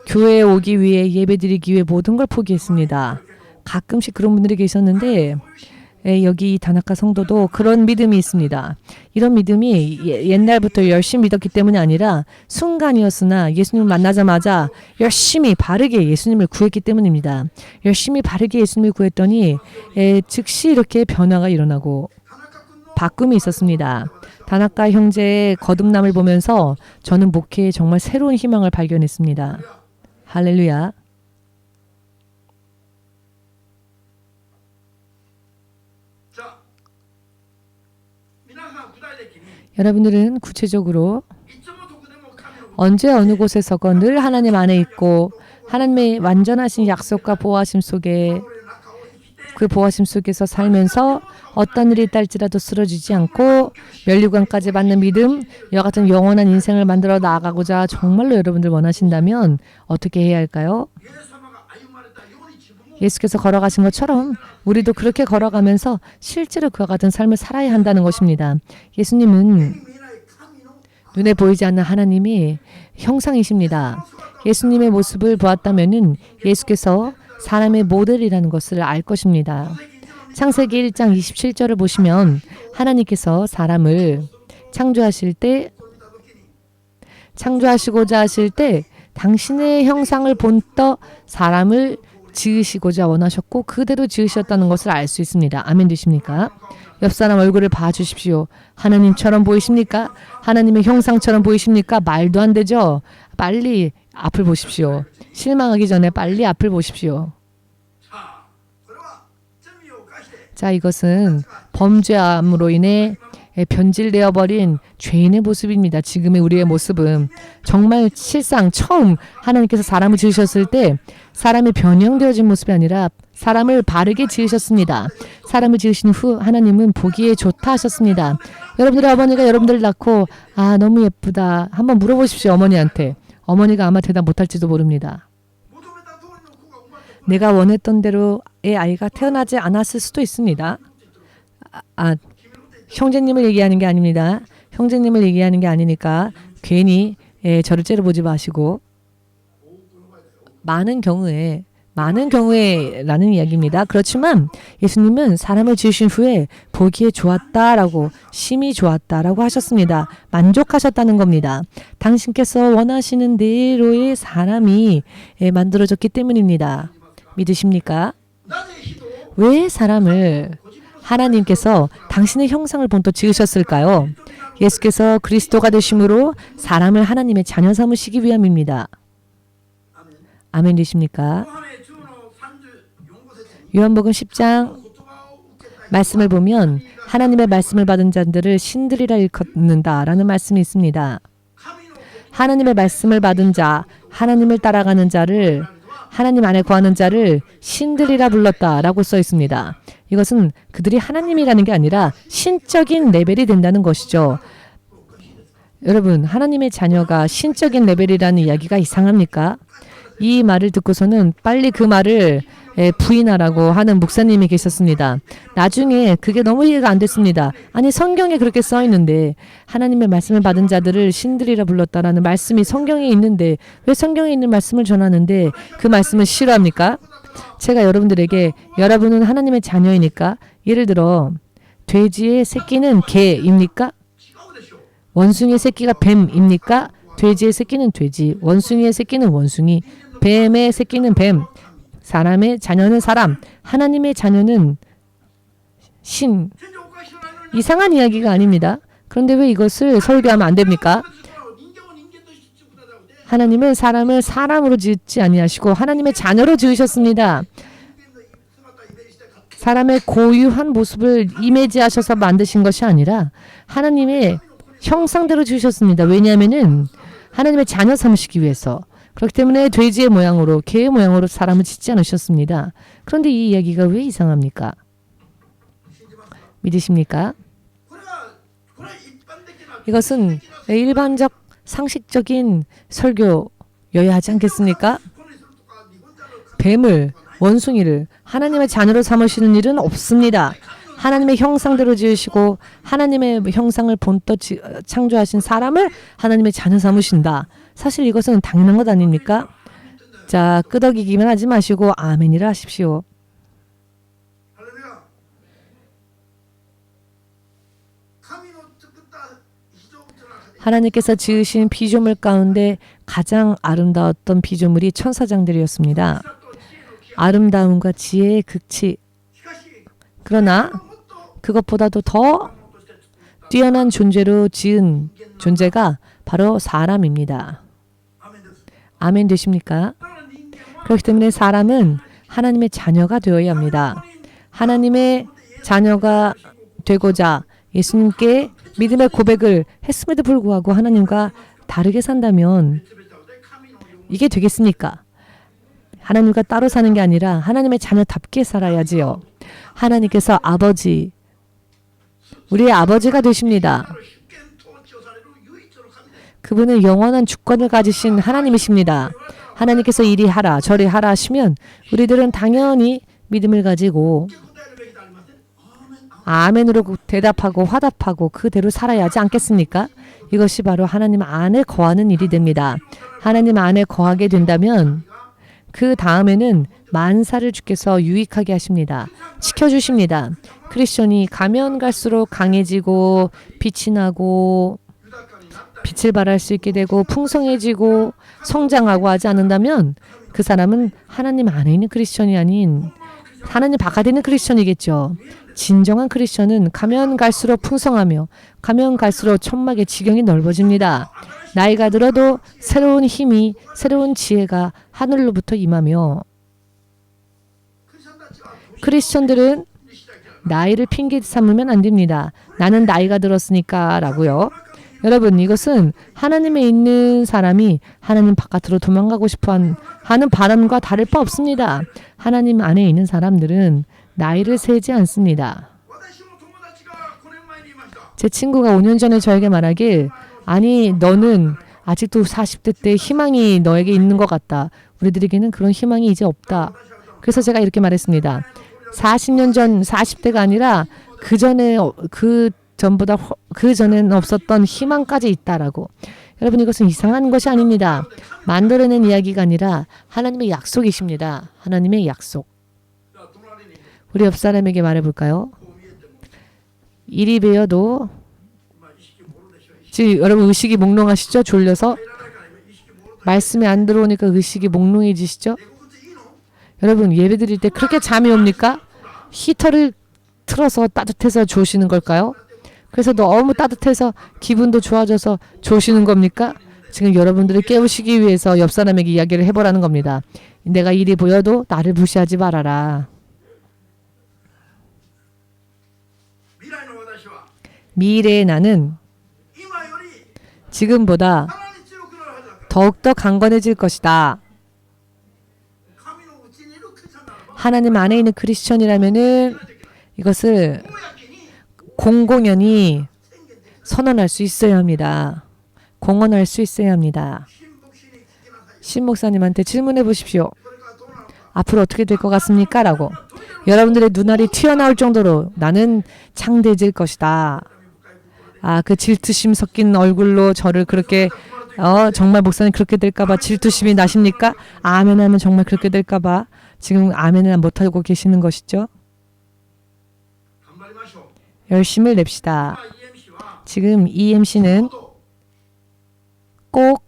교회에 오기 위해 예배드리기 위해 모든 걸 포기했습니다. 가끔씩 그런 분들이 계셨는데 여기 다나카 성도도 그런 믿음이 있습니다. 이런 믿음이 옛날부터 열심히 믿었기 때문이 아니라 순간이었으나 예수님을 만나자마자 열심히 바르게 예수님을 구했기 때문입니다. 열심히 바르게 예수님을 구했더니 즉시 이렇게 변화가 일어나고 바꿈이 있었습니다. 다나카 형제의 거듭남을 보면서 저는 목회에 정말 새로운 희망을 발견했습니다. 할렐루야. 여러분들은 구체적으로 언제 어느 곳에서건 늘 하나님 안에 있고 하나님의 완전하신 약속과 보호하심 속에 그 보호하심 속에서 살면서 어떤 일이 있달지라도 쓰러지지 않고 면류관까지 받는 믿음, 이와 같은 영원한 인생을 만들어 나아가고자 정말로 여러분들 원하신다면 어떻게 해야 할까요? 예수께서 걸어가신 것처럼 우리도 그렇게 걸어가면서 실제로 그와 같은 삶을 살아야 한다는 것입니다. 예수님은 눈에 보이지 않는 하나님의 형상이십니다. 예수님의 모습을 보았다면 예수께서 사람의 모델이라는 것을 알 것입니다. 창세기 1장 27절을 보시면 하나님께서 사람을 창조하시고자 하실 때 당신의 형상을 본떠 사람을 지으시고자 원하셨고 그대로 지으셨다는 것을 알 수 있습니다. 아멘 되십니까? 옆 사람 얼굴을 봐주십시오. 하나님처럼 보이십니까? 하나님의 형상처럼 보이십니까? 말도 안 되죠? 빨리 앞을 보십시오. 실망하기 전에 빨리 앞을 보십시오. 자, 이것은 범죄함으로 인해 변질되어 버린 죄인의 모습입니다. 지금의 우리의 모습은 정말 실상 처음 하나님께서 사람을 지으셨을 때 사람이 변형되어진 모습이 아니라 사람을 바르게 지으셨습니다. 사람을 지으신 후 하나님은 보기에 좋다 하셨습니다. 여러분들의 어머니가 여러분들을 낳고 너무 예쁘다 한번 물어보십시오. 어머니한테. 어머니가 아마 대답 못할지도 모릅니다. 내가 원했던 대로의 아이가 태어나지 않았을 수도 있습니다. 형제님을 얘기하는 게 아닙니다. 형제님을 얘기하는 게 아니니까 괜히 저를 째려보지 마시고 많은 경우에라는 이야기입니다. 그렇지만 예수님은 사람을 지으신 후에 보기에 좋았다라고 심히 좋았다라고 하셨습니다. 만족하셨다는 겁니다. 당신께서 원하시는 대로의 사람이 만들어졌기 때문입니다. 믿으십니까? 왜 사람을 하나님께서 당신의 형상을 본떠 지으셨을까요? 예수께서 그리스도가 되심으로 사람을 하나님의 자녀 삼으시기 위함입니다. 아멘 되십니까? 요한복음 10장 말씀을 보면 하나님의 말씀을 받은 자들을 신들이라 일컫는다라는 말씀이 있습니다. 하나님의 말씀을 받은 자, 하나님을 따라가는 자를 하나님 안에 거하는 자를 신들이라 불렀다라고 써 있습니다. 이것은 그들이 하나님이라는 게 아니라 신적인 레벨이 된다는 것이죠. 여러분, 하나님의 자녀가 신적인 레벨이라는 이야기가 이상합니까? 이 말을 듣고서는 빨리 그 말을 부인하라고 하는 목사님이 계셨습니다. 나중에 그게 너무 이해가 안 됐습니다. 아니 성경에 그렇게 써 있는데 하나님의 말씀을 받은 자들을 신들이라 불렀다라는 말씀이 성경에 있는데 왜 성경에 있는 말씀을 전하는데 그 말씀을 싫어합니까? 제가 여러분들에게 여러분은 하나님의 자녀이니까 예를 들어 돼지의 새끼는 개입니까? 원숭이의 새끼가 뱀입니까? 돼지의 새끼는 돼지, 원숭이의 새끼는 원숭이, 뱀의 새끼는 뱀, 사람의 자녀는 사람, 하나님의 자녀는 신. 이상한 이야기가 아닙니다. 그런데 왜 이것을 설교하면 안 됩니까? 하나님은 사람을 사람으로 지지 아니하시고 하나님의 자녀로 지으셨습니다. 사람의 고유한 모습을 이미지하셔서 만드신 것이 아니라 하나님의 형상대로 주셨습니다. 왜냐하면은 하나님의 자녀 삼으시기 위해서. 그렇기 때문에 돼지의 모양으로 개의 모양으로 사람을 짓지 않으셨습니다. 그런데 이 이야기가 왜 이상합니까? 믿으십니까? 이것은 일반적 상식적인 설교여야 하지 않겠습니까? 뱀을, 원숭이를 하나님의 자녀로 삼으시는 일은 없습니다. 하나님의 형상대로 지으시고 하나님의 형상을 본떠 창조하신 사람을 하나님의 자녀 삼으신다. 사실 이것은 당연한 것 아닙니까? 자, 끄덕이기만 하지 마시고 아멘이라 하십시오. 하나님께서 지으신 피조물 가운데 가장 아름다웠던 피조물이 천사장들이었습니다. 아름다움과 지혜의 극치. 그러나 그것보다도 더 뛰어난 존재로 지은 존재가 바로 사람입니다. 아멘 되십니까? 그렇기 때문에 사람은 하나님의 자녀가 되어야 합니다. 하나님의 자녀가 되고자 예수님께 믿음의 고백을 했음에도 불구하고 하나님과 다르게 산다면 이게 되겠습니까? 하나님과 따로 사는 게 아니라 하나님의 자녀답게 살아야지요. 하나님께서 아버지, 우리의 아버지가 되십니다. 그분은 영원한 주권을 가지신 하나님이십니다. 하나님께서 이리 하라 저리 하라 하시면 우리들은 당연히 믿음을 가지고 아멘으로 대답하고 화답하고 그대로 살아야 하지 않겠습니까? 이것이 바로 하나님 안에 거하는 일이 됩니다. 하나님 안에 거하게 된다면 그 다음에는 만사를 주께서 유익하게 하십니다. 지켜주십니다. 크리스천이 가면 갈수록 강해지고 빛이 나고 빛을 발할 수 있게 되고 풍성해지고 성장하고 하지 않는다면 그 사람은 하나님 안에 있는 크리스천이 아닌 하나님 바깥에 있는 크리스천이겠죠. 진정한 크리스천은 가면 갈수록 풍성하며 가면 갈수록 천막의 지경이 넓어집니다. 나이가 들어도 새로운 힘이 새로운 지혜가 하늘로부터 임하며 크리스천들은 나이를 핑계 삼으면 안 됩니다. 나는 나이가 들었으니까 라고요. 여러분 이것은 하나님에 있는 사람이 하나님 바깥으로 도망가고 싶어 하는 바람과 다를 바 없습니다. 하나님 안에 있는 사람들은 나이를 세지 않습니다. 제 친구가 5년 전에 저에게 말하길 아니 너는 아직도 40대 때 희망이 너에게 있는 것 같다. 우리들에게는 그런 희망이 이제 없다. 그래서 제가 이렇게 말했습니다. 40년 전 40대가 아니라 그 전에는 없었던 희망까지 있다라고. 여러분 이것은 이상한 것이 아닙니다. 만들어낸 이야기가 아니라 하나님의 약속이십니다. 하나님의 약속. 우리 옆 사람에게 말해볼까요? 일이 배어도 지금 여러분 의식이 몽롱하시죠? 졸려서 말씀이 안 들어오니까 의식이 몽롱해지시죠? 여러분 예배 드릴 때 그렇게 잠이 옵니까? 히터를 틀어서 따뜻해서 조시는 걸까요? 그래서 너무 따뜻해서 기분도 좋아져서 조시는 겁니까? 지금 여러분들을 깨우시기 위해서 옆 사람에게 이야기를 해보라는 겁니다. 내가 일이 보여도 나를 무시하지 말아라. 미래의 나는 지금보다 더욱더 강건해질 것이다. 하나님 안에 있는 크리스천이라면은 이것을 공공연히 선언할 수 있어야 합니다. 공언할 수 있어야 합니다. 신 목사님한테 질문해 보십시오. 앞으로 어떻게 될 것 같습니까? 라고. 여러분들의 눈알이 튀어나올 정도로 나는 창대해질 것이다. 그 질투심 섞인 얼굴로 저를 그렇게 정말 목사님 그렇게 될까봐 질투심이 나십니까? 아멘 하면 정말 그렇게 될까봐 지금 아멘을 못하고 계시는 것이죠. 열심을 냅시다. 지금 EMC는 꼭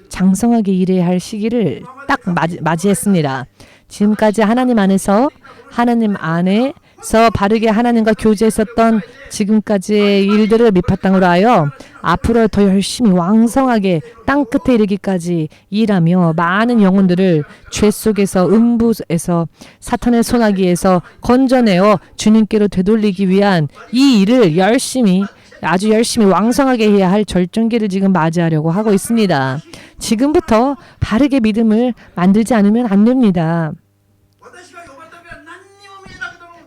장성하게 일해야 할 시기를 딱 맞이했습니다. 지금까지 하나님 안에서 하나님 안에 바르게 하나님과 교제했었던 지금까지의 일들을 밑바탕으로 하여 앞으로 더 열심히 왕성하게 땅끝에 이르기까지 일하며 많은 영혼들을 죄 속에서 음부에서 사탄의 소나기에서 건져내어 주님께로 되돌리기 위한 이 일을 아주 열심히 왕성하게 해야 할 절정기를 지금 맞이하려고 하고 있습니다. 지금부터 바르게 믿음을 만들지 않으면 안 됩니다.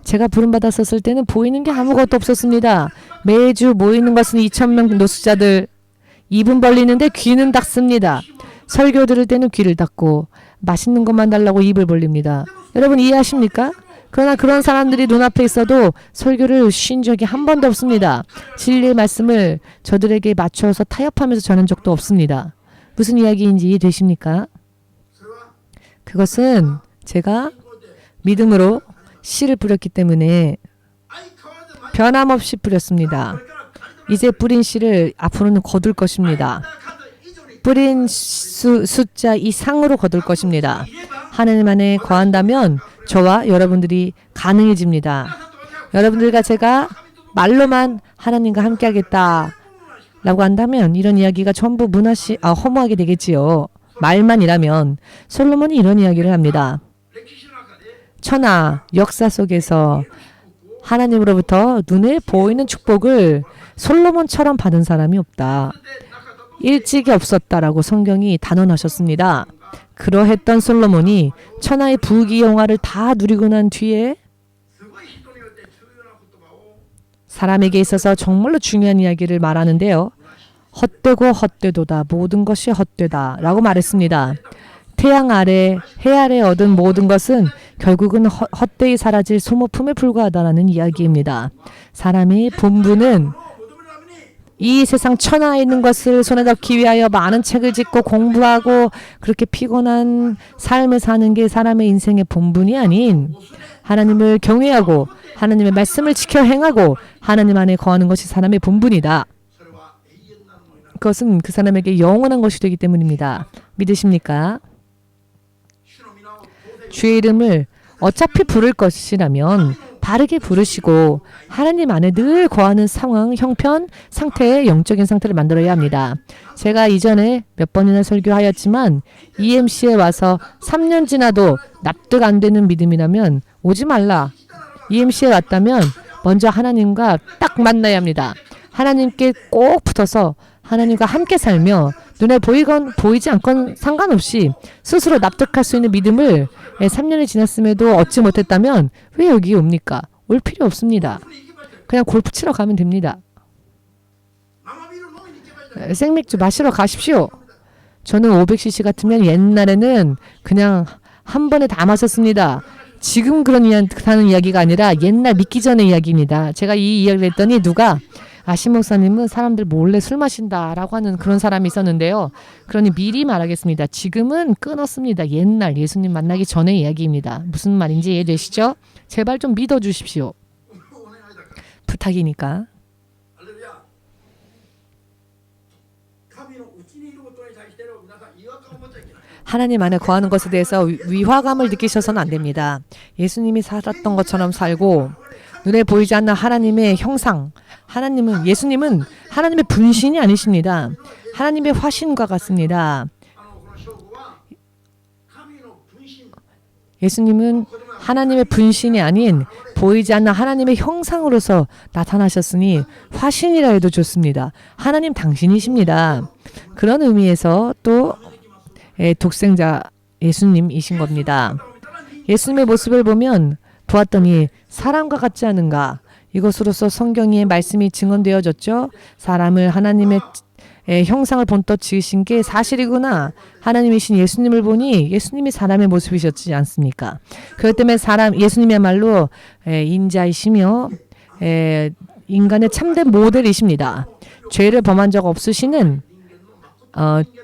제가 부름받았었을 때는 보이는 게 아무것도 없었습니다. 매주 모이는 것은 2,000명 노숙자들. 입은 벌리는데 귀는 닫습니다. 설교 들을 때는 귀를 닫고 맛있는 것만 달라고 입을 벌립니다. 여러분 이해하십니까? 그러나 그런 사람들이 눈앞에 있어도 설교를 쉰 적이 한 번도 없습니다. 진리의 말씀을 저들에게 맞춰서 타협하면서 전한 적도 없습니다. 무슨 이야기인지 이해되십니까? 그것은 제가 믿음으로 씨를 뿌렸기 때문에 변함없이 뿌렸습니다. 이제 뿌린 씨를 앞으로는 거둘 것입니다. 뿌린 숫자 이상으로 거둘 것입니다. 하나님 안에 거한다면 저와 여러분들이 가능해집니다. 여러분들과 제가 말로만 하나님과 함께 하겠다 라고 한다면 이런 이야기가 전부 허무하게 되겠지요. 말만이라면. 솔로몬이 이런 이야기를 합니다. 천하 역사 속에서 하나님으로부터 눈에 보이는 축복을 솔로몬처럼 받은 사람이 없다. 일찍이 없었다라고 성경이 단언하셨습니다. 그러했던 솔로몬이 천하의 부귀영화를 다 누리고 난 뒤에 사람에게 있어서 정말로 중요한 이야기를 말하는데요. 헛되고 헛되도다. 모든 것이 헛되다 라고 말했습니다. 태양 아래, 해 아래 얻은 모든 것은 결국은 헛되이 사라질 소모품에 불과하다라는 이야기입니다. 사람의 본분은 이 세상 천하에 있는 것을 손에 넣기 위하여 많은 책을 짓고 공부하고 그렇게 피곤한 삶을 사는 게 사람의 인생의 본분이 아닌 하나님을 경외하고 하나님의 말씀을 지켜 행하고 하나님 안에 거하는 것이 사람의 본분이다. 그것은 그 사람에게 영원한 것이 되기 때문입니다. 믿으십니까? 주의 이름을 어차피 부를 것이라면 바르게 부르시고 하나님 안에 늘 거하는 상황, 형편, 상태의 영적인 상태를 만들어야 합니다. 제가 이전에 몇 번이나 설교하였지만 EMC에 와서 3년 지나도 납득 안 되는 믿음이라면 오지 말라. EMC에 왔다면 먼저 하나님과 딱 만나야 합니다. 하나님께 꼭 붙어서 하나님과 함께 살며 눈에 보이건 보이지 않건 상관없이 스스로 납득할 수 있는 믿음을 3년이 지났음에도 얻지 못했다면 왜 여기 옵니까? 올 필요 없습니다. 그냥 골프 치러 가면 됩니다. 생맥주 마시러 가십시오. 저는 500cc 같으면 옛날에는 그냥 한 번에 다 마셨습니다. 지금 하는 이야기가 아니라 옛날 믿기 전의 이야기입니다. 제가 이 이야기를 했더니 누가 신 목사님은 사람들 몰래 술 마신다라고 하는 그런 사람이 있었는데요. 그러니 미리 말하겠습니다. 지금은 끊었습니다. 옛날 예수님 만나기 전의 이야기입니다. 무슨 말인지 이해되시죠? 제발 좀 믿어주십시오. 부탁이니까. 하나님 안에 거하는 것에 대해서 위화감을 느끼셔서는 안 됩니다. 예수님이 살았던 것처럼 살고 눈에 보이지 않는 하나님의 형상, 예수님은 하나님의 분신이 아니십니다. 하나님의 화신과 같습니다. 예수님은 하나님의 분신이 아닌 보이지 않는 하나님의 형상으로서 나타나셨으니 화신이라 해도 좋습니다. 하나님 당신이십니다. 그런 의미에서 또 독생자 예수님이신 겁니다. 예수님의 모습을 보았더니 사람과 같지 않은가? 이것으로서 성경의 말씀이 증언되어졌죠. 사람을 하나님의 형상을 본떠 지으신 게 사실이구나. 하나님이신 예수님을 보니 예수님이 사람의 모습이셨지 않습니까? 그렇기 때문에 예수님이야말로 인자이시며 인간의 참된 모델이십니다. 죄를 범한 적 없으시는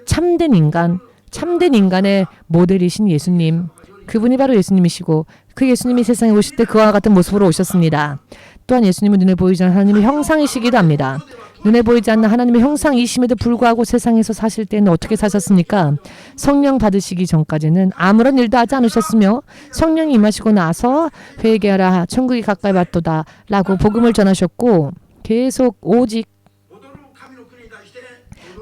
참된 인간의 모델이신 예수님. 그분이 바로 예수님이시고 그 예수님이 세상에 오실 때 그와 같은 모습으로 오셨습니다. 또한 예수님은 눈에 보이지 않는 하나님의 형상이시기도 합니다. 눈에 보이지 않는 하나님의 형상이심에도 불구하고 세상에서 사실 때는 어떻게 사셨습니까? 성령 받으시기 전까지는 아무런 일도 하지 않으셨으며 성령이 임하시고 나서 회개하라 천국이 가까이 왔도다 라고 복음을 전하셨고 계속 오직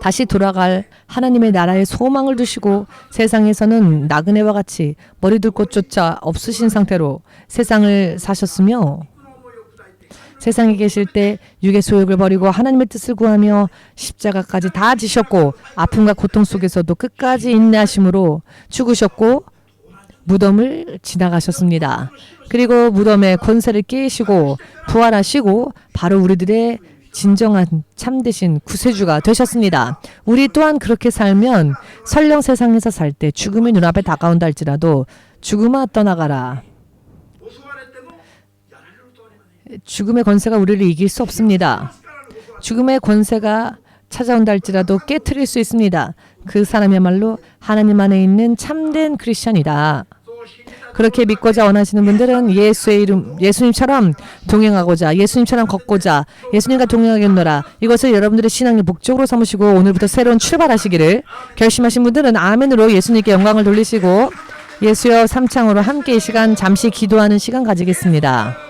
다시 돌아갈 하나님의 나라에 소망을 두시고 세상에서는 나그네와 같이 머리 둘 곳조차 없으신 상태로 세상을 사셨으며 세상에 계실 때 육의 소욕을 버리고 하나님의 뜻을 구하며 십자가까지 다 지셨고 아픔과 고통 속에서도 끝까지 인내하심으로 죽으셨고 무덤을 지나가셨습니다. 그리고 무덤의 권세를 깨시고 부활하시고 바로 우리들의 진정한 참되신 구세주가 되셨습니다. 우리 또한 그렇게 살면 설령 세상에서 살 때 죽음이 눈앞에 다가온다 할지라도 죽음아 떠나가라. 죽음의 권세가 우리를 이길 수 없습니다. 죽음의 권세가 찾아온다 할지라도 깨트릴 수 있습니다. 그 사람이야말로 하나님 안에 있는 참된 크리스천이다. 그렇게 믿고자 원하시는 분들은 예수의 이름, 예수님처럼 동행하고자, 예수님처럼 걷고자, 예수님과 동행하겠노라. 이것을 여러분들의 신앙의 목적으로 삼으시고 오늘부터 새로운 출발하시기를 결심하신 분들은 아멘으로 예수님께 영광을 돌리시고 예수여 삼창으로 함께 이 시간 잠시 기도하는 시간 가지겠습니다.